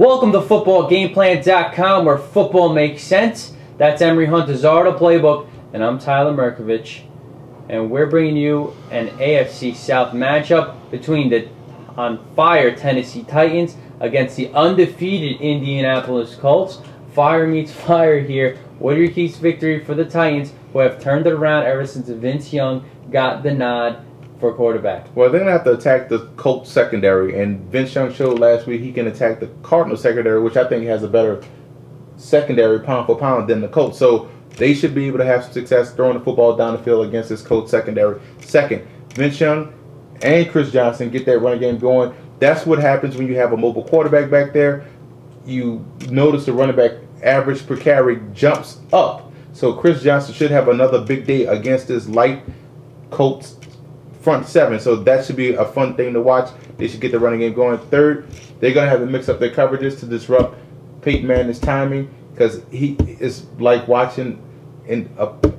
Welcome to footballgameplan.com, where football makes sense. That's Emery Hunt-Azardo playbook, and I'm Tyler Merkovich. And we're bringing you an AFC South matchup between the on-fire Tennessee Titans against the undefeated Indianapolis Colts. Fire meets fire here. What are your keys to victory for the Titans, who have turned it around ever since Vince Young got the nod for quarterback? Well, they're going to have to attack the Colts secondary, and Vince Young showed last week he can attack the Cardinals secondary, which I think has a better secondary pound for pound than the Colts. So they should be able to have success throwing the football down the field against this Colts secondary. Second, Vince Young and Chris Johnson get that running game going. That's what happens when you have a mobile quarterback back there. You notice the running back average per carry jumps up. So Chris Johnson should have another big day against this light Colts front seven. So that should be a fun thing to watch. They should get the running game going. Third, they're going to have to mix up their coverages to disrupt Peyton Manning's timing, because he is like watching an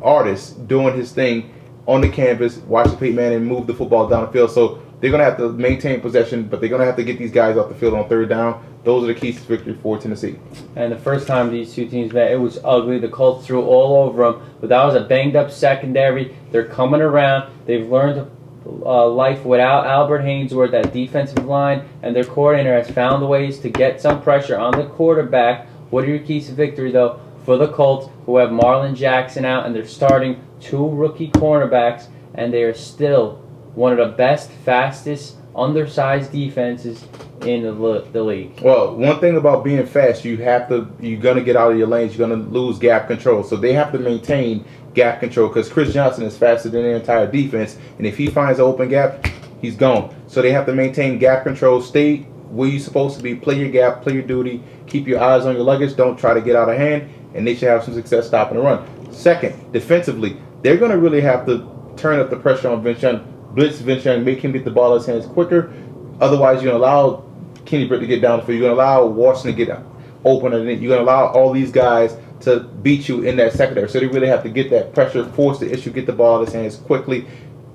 artist doing his thing on the canvas, watching Peyton Manning move the football down the field. So they're going to have to maintain possession, but they're going to have to get these guys off the field on third down. Those are the keys to victory for Tennessee. And the first time these two teams met, it was ugly. The Colts threw all over them, but that was a banged-up secondary. They're coming around. They've learned life without Albert Haynesworth, that defensive line, and their coordinator has found ways to get some pressure on the quarterback. What are your keys to victory, though, for the Colts, who have Marlon Jackson out, and they're starting two rookie cornerbacks, and they are still one of the best, fastest, undersized defenses in the league? Well, one thing about being fast, you're going to get out of your lanes. You're going to lose gap control. So they have to maintain gap control, because Chris Johnson is faster than the entire defense, and if he finds an open gap, he's gone. So they have to maintain gap control, stay where you're supposed to be, play your gap, play your duty, keep your eyes on your luggage, don't try to get out of hand, and they should have some success stopping the run. Second, defensively, they're going to really have to turn up the pressure on Vince Young, blitz Vince Young, make him get the ball in his hands quicker. Otherwise, you're going to allow Kenny Britt to get down the field, you're going to allow Washington to get open, and you're going to allow all these guys to beat you in that secondary. So they really have to get that pressure, force the issue, get the ball in his hands quickly.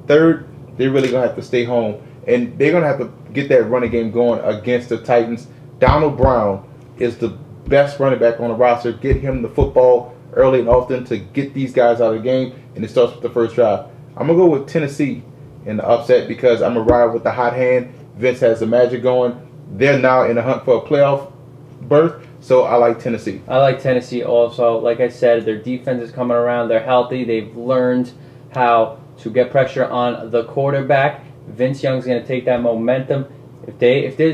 Third, they're really going to have to stay home, and they're going to have to get that running game going against the Titans. Donald Brown is the best running back on the roster. Get him the football early and often to get these guys out of the game, and it starts with the first drive. I'm going to go with Tennessee in the upset, because I'm going to ride with the hot hand. Vince has the magic going. They're now in the hunt for a playoff berth. So I like Tennessee. I like Tennessee also. Like I said, their defense is coming around. They're healthy. They've learned how to get pressure on the quarterback. Vince Young's going to take that momentum. If he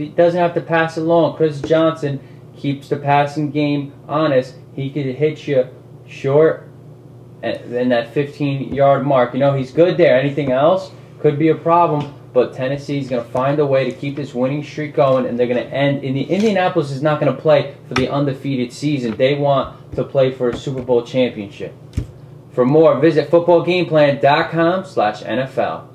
doesn't have to pass it long, Chris Johnson keeps the passing game honest. He could hit you short in that 15-yard mark. You know, he's good there. Anything else could be a problem. But Tennessee's going to find a way to keep this winning streak going, and they're going to end. Indianapolis is not going to play for the undefeated season. They want to play for a Super Bowl championship. For more, visit footballgameplan.com/NFL.